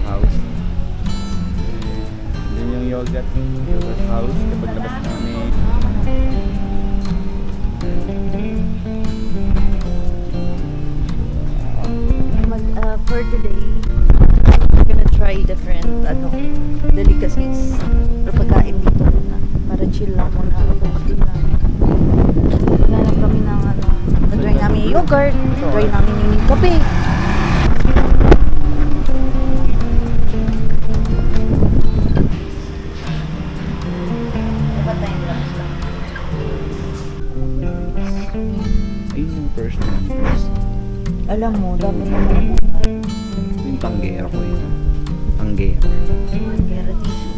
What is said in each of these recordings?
house. Yan yung yogurt house kapag labas namin. For today, I'm gonna try different delicacies. Pero pagkain dito muna. Para chill lang muna. Wala lang kami ng na-try namin yung yogurt. Na-try namin yung kape. Ayun yung first. Alam mo, dami naman Yung tanggera ko yun. Tanggera. Tanggera tissue.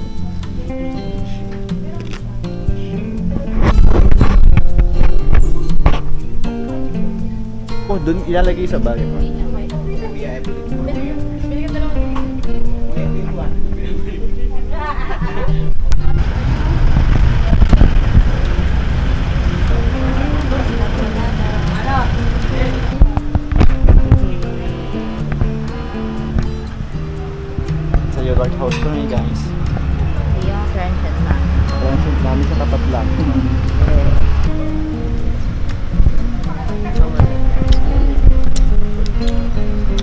Oh, dun ilalagay sa bag. Sa yogurt house ko na guys. Yung friendship na. Friendship namin sa tapat lang.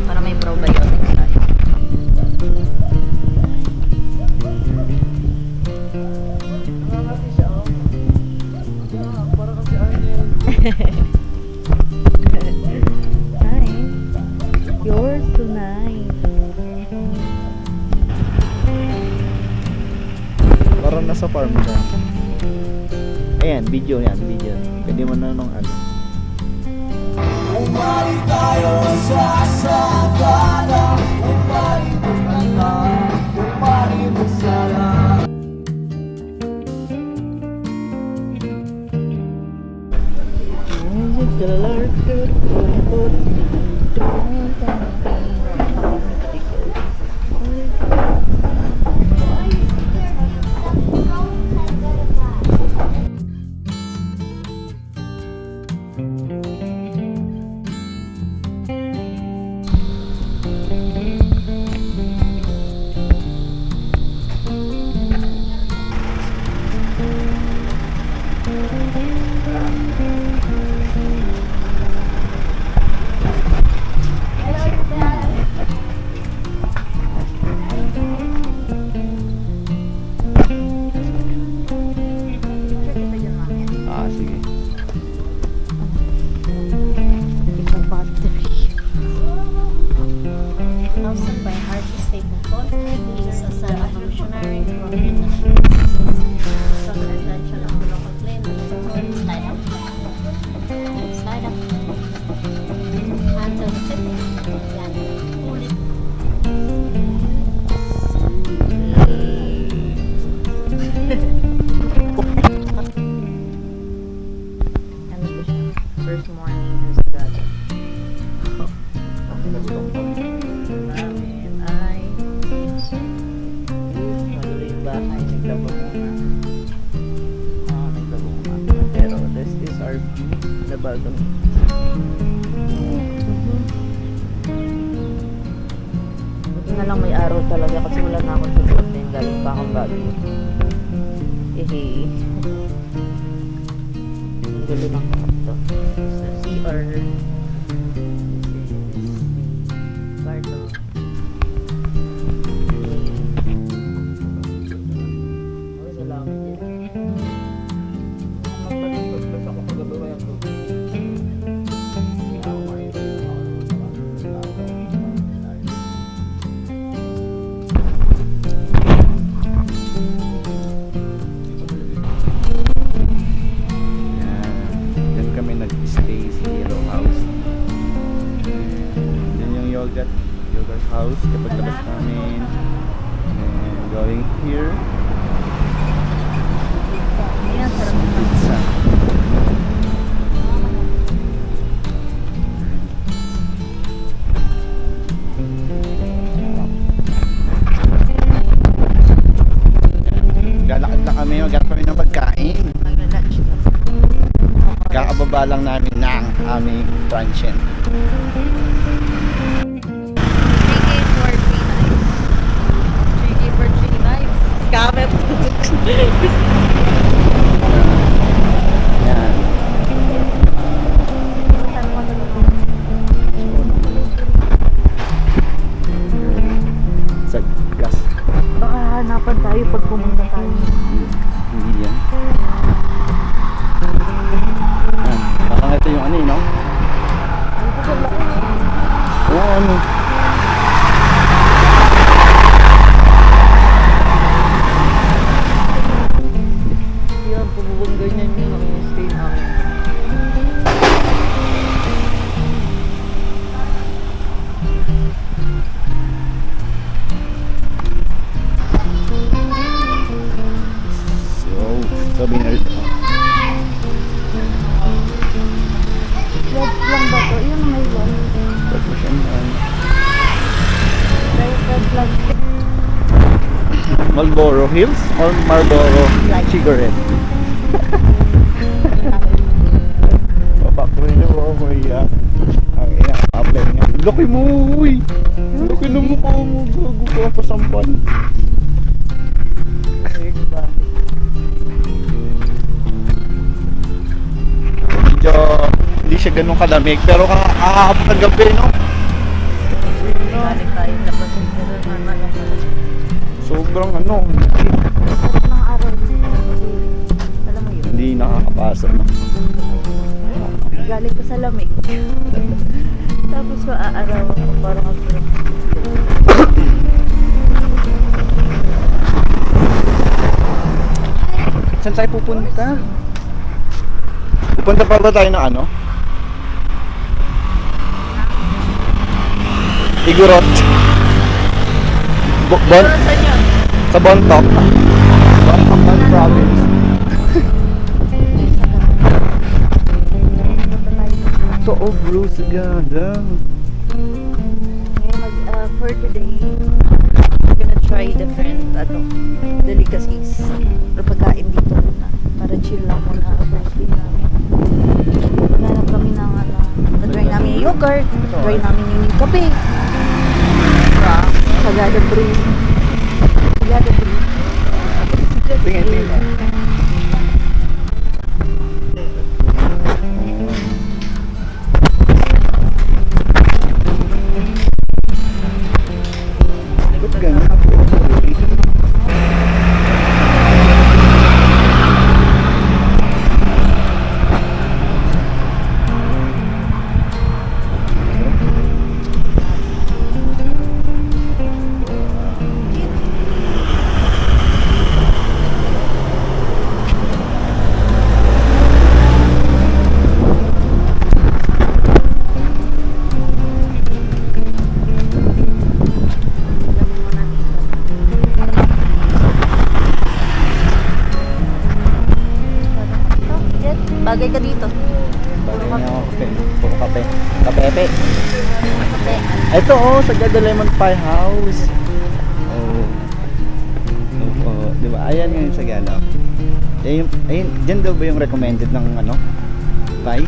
Para may probiotics tayo. Nice. You're so nice. Parang nasa farm ka. Ayan, video yan, video. Pwede mo na nung ano. Umali tayo sa Sagada, umali mo kanta, umali mo sana. Ah, sige. Hosted by artist Stapleton, he is a revolutionary from the so the attention of the local players. Slide up. Slide up. Hands on the tip. Yan. Pull it. Ano ba siya? First morning in Sagada. Namin ay magulo yung bahay. Naglaba muna. Naglaba muna. Pero this is our view na balcony. Buti na lang may araw talaga kasi wala na akong sulat na yung galing pa akong Baguio. Ehe. Ang gulo ng ito. This is CR. Bardo. Okay, salamat din. Magpapalipot ako kagabawa yung tubig. Diyan kami nag-stay sa Yellow House. Diyan yung yogurt house kapag labas namin. And going here. Ayan, sarap naman. Pizza. Galakad na kami, maghanap kami ng pagkain. Magla-lunch na. Kakababa lang namin ng aming transient. 3K for 3 nights. ano. Yan, pabubong ganyan yun ang stay namin. So, sabi na rin. Red lang ba to? Yun may one. Ba't mo siya naman? Red lang. Marlboro Hills or Marlboro cigarette? Papakrin na ako iya. Ang ina, apply nga. Laki mo, uy! Laki na mukha mo, gago ka pasampan. Medyo hindi siya ganun kalamig, pero kagabi, no? Galing tayo labas ng Sobrang ano, sarap ng araw dito. Alam mo yun? hindi nakakapasa, no? Galing ko sa lamig. Tapos maaaraw ako parang ako. Saan tayo pupunta? Pupunta pa ba tayo ng ano? Igorot. Bon? Saan yun? Sa Bontoc. Bontoc ng province. Ito, oh bro, Sagada. For today, we're gonna try different delicacies. Pero pagkain dito muna. Para chill lang muna ang first day namin. Naghanap kami ng na-try namin yung yogurt, try namin yung kape. Sagada brew. Sagada brew. Tingin, tingin. Ba't ganun ako? Bagay ka dito. Bagay na ako kape. Puro kape. Kape-epe. Kape. Ito oh, Sagada Lemon Pie House. Oh. Oh, di ba? Ayan nga yung Sagada. Ayun, dyan daw ba yung recommended ng ano? Pie?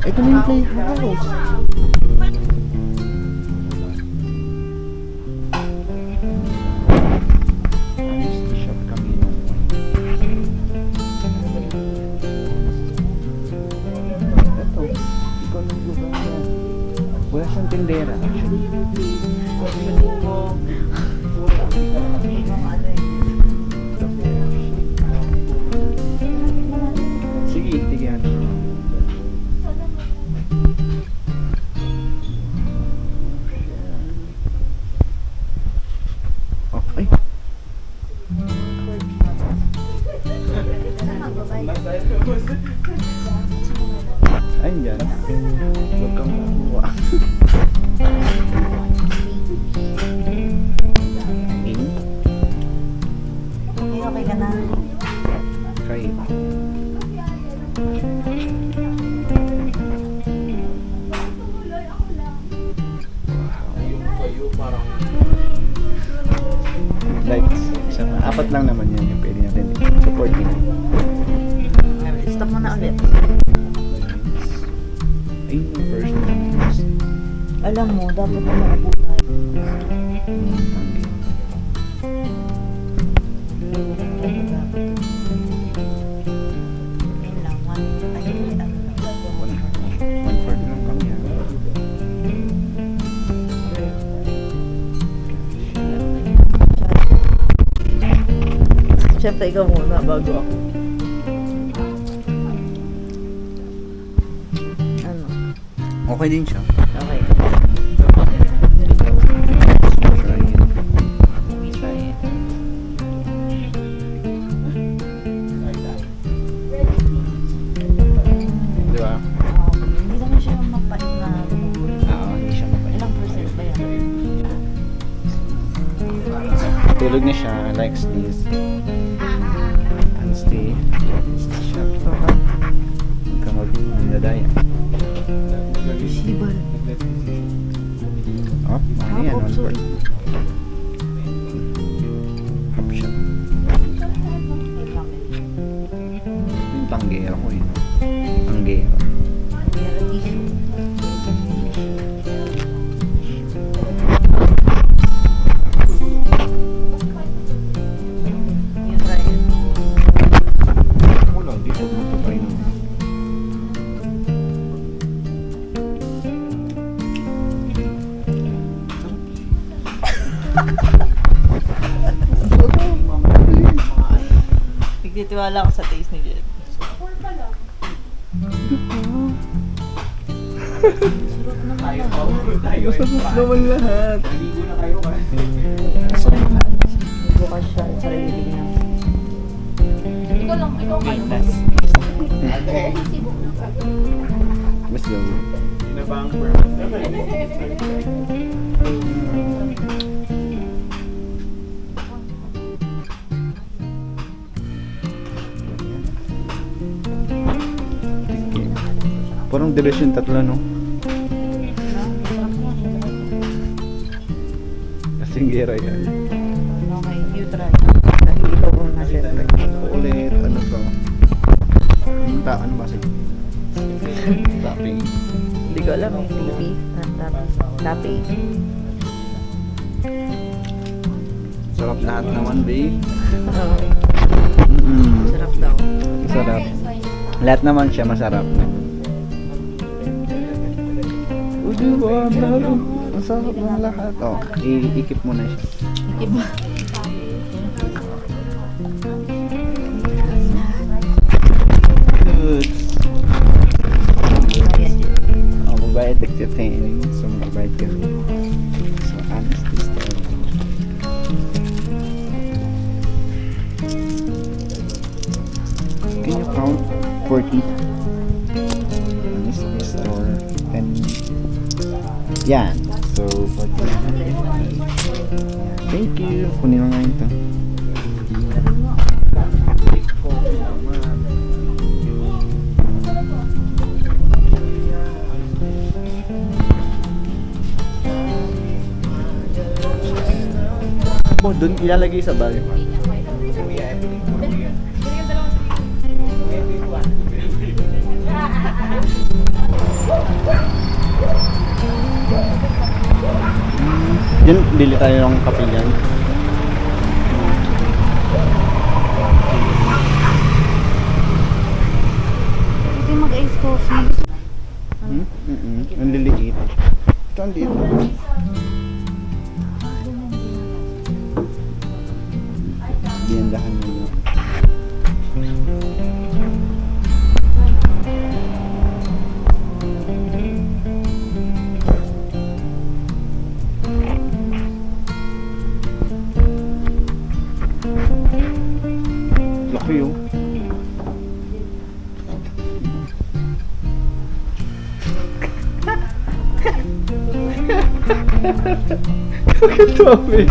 Ito na yung playhouse. Ayos na shop kami nung ito, ikaw ng lugar yan. Wala siyang tindera actually. Sige, tigyan. Oh, ay. Ayun dyan. Huwag kang makuha. In? Okay ka na. Try it. Lights. Apat lang naman yan yung pwede natin support nila. Stop mo na ulit. Ayun yung first one. Alam mo, dapat na makabuhay. One-fourth lang kami. Siyempre, ikaw muna bago ako. Ano? Okay din siya. Okay. Try it. Try it. Di ba? Hindi naman siya mapait na Oo, hindi siya mapait. ilang percent ba yan? Tulog na siya. Likes this. And stay. Stay siya. Huwag ka mag-nadaya. Sibal. Oh, ano yan? Hop, One-fourth. Hop siya. Yung tanggera ko yun. Tanggera. You try it. Wala, di ko magpapay mo. Nagtitiwala ako sa taste ni Jen. Masarap naman lahat. Bukas siya sa sarili niya. Let's go. Parang diretso yung tatlo, no? Kasinggera yan. Okay, you try. Dahil ikaw kung na-siyempre. Ulit, ano to? Ano ba sa'yo? Tapping. Hindi ko alam eh. TV. Tapping. Sarap lahat naman, babe. Oo. Sarap daw. Masarap. Lahat naman siya masarap. O, diba? Masarap ng lahat. Oh, iikip mo na siya. Iba. Good. Oh, mabait entertaining. So, mabait ka. So, honest story. Can you count 40? Honest store. And yan. So, 40. Thank you. Kunin mo nga ito. Oh, dun ilalagay sa bag. Diyan, bili tayo ng kape yan. Pwede mag-ice coffee. Ang liliit. Ito ang dito. Biyandahan mo yun. Laki yun. Katobi.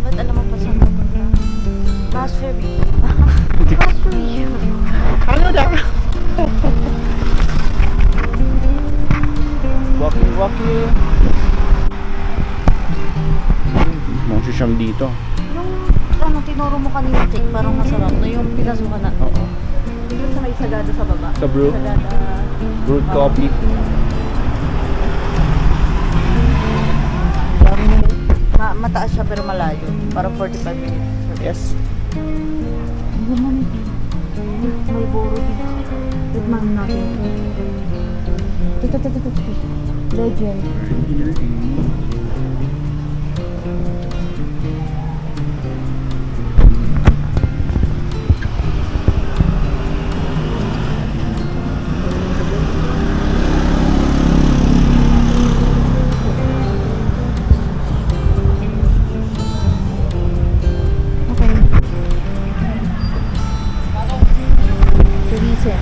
Ba't alam mo pa saan pupunta? Masferry. Masferry. Ano na? Walking. Mga social dito. Yung ano, tinuro mo kanina, cake, parang masarap na yung pinasukan na. Oo. Dito sa may Sagada sa baba. Sa brew? Sagada. Brewed coffee. Mataas siya pero malayo. Parang 45 minutes. Yes. May boro dito. Tignan natin. Ito. Legend. Okay. Tourism.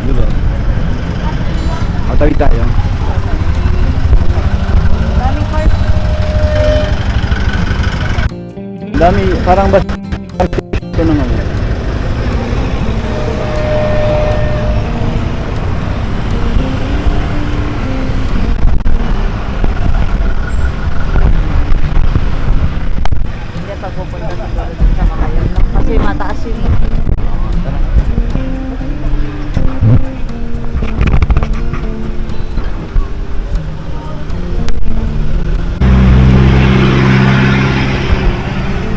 Diba? Tawid tayo. Daming cars. Ang dami, parang ba ito naman. Hindi pa pupunta siguro dun sa Makayan. Kasi mataas yun eh.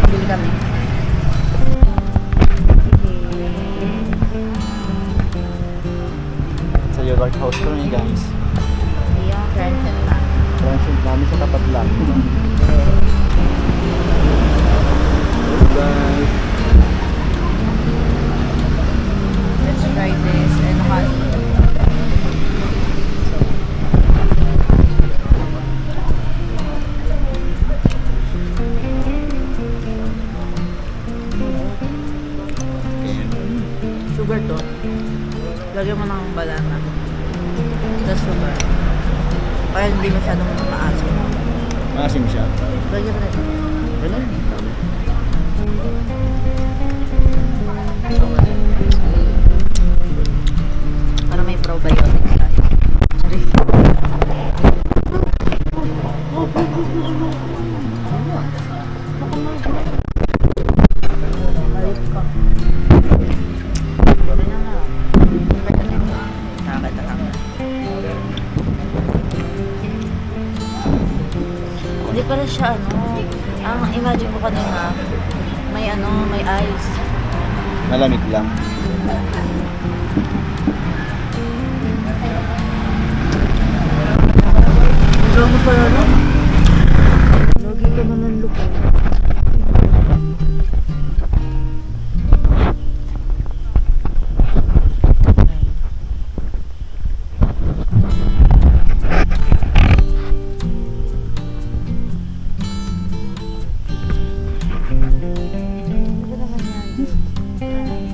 Bili kami. Sa York House ko rin guys. Yung friendship na. Friendship namin sa tapat lang. Guys. Let's try this and hot. Sugar to. Lagyan mo ng banana. Tapos sugar. Para hindi masyadong maasim. Maasim siya. Lagyan mo na ito. Ganun. Para may probiotics tayo. Sorry. Balik ka. Ganyan na. Sagada lang. Hindi pala siya ang imagine ko kanina may ice. Malamig lang. Ano pala no? Lagi ka na ng lupa.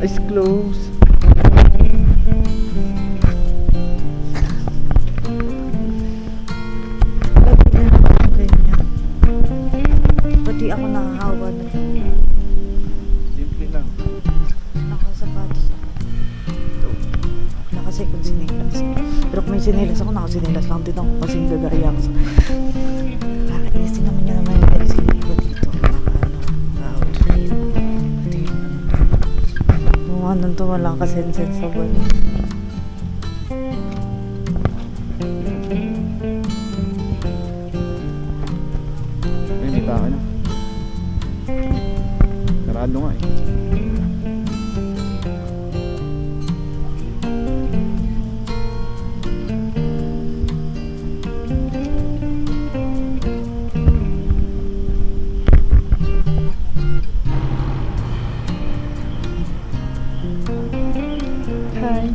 It's close. Bakit na naman ang ganyan? Pati ako nakahawa na. Simple lang. Nakasapatos ako. Nakasekond sinelas. Pero kung may sinelas ako, nakasinelas lang din ako kasi gagaya ako. Nakakainis din naman niya naman yung iba dito. Naka-outfit. Pati yung ano to, walang kasensen sa buwan. May tao na. Sarado nga eh. Hi.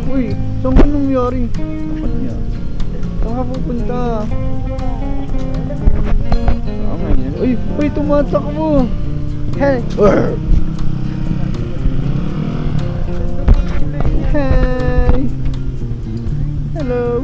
Uy, saan ka nangyari? Dapat niya. Saan ka pupunta? Tama yan. Uy, tumatakbo! Hey! Hey! Hello!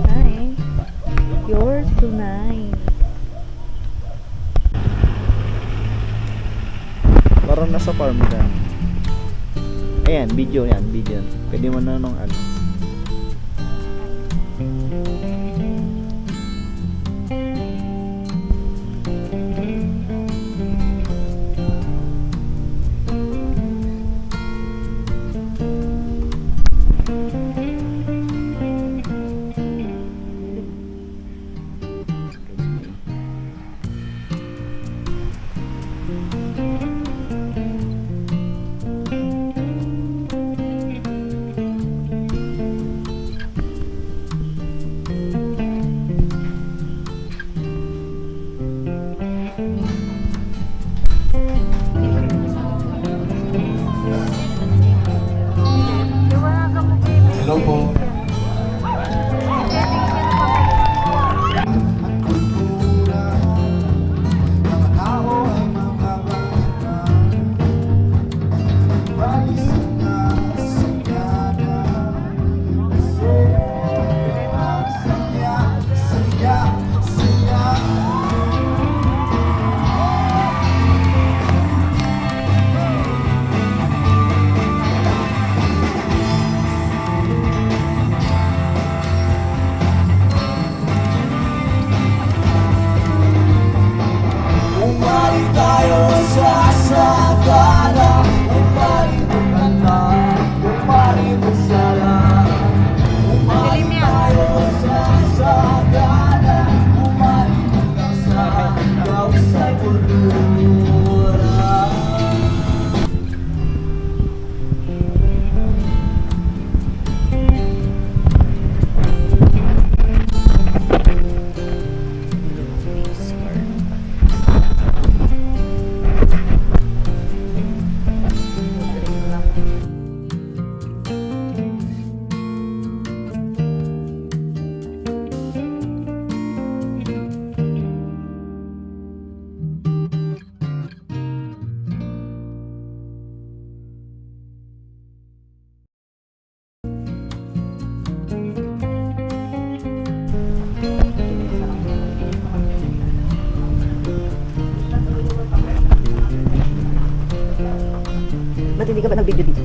Hi. You're so nice. Parang nasa farm ka. Ayan, video yan, video. Pwede mo na nung ano. Hello po. Bumalik tayo sa Sagada. Bumalik maganda, bumalik masala. Bumalik tayo sa Sagada. Bumalik maganda, ikaw sa'y bulura. Ba't hindi ka ba nag-video dito?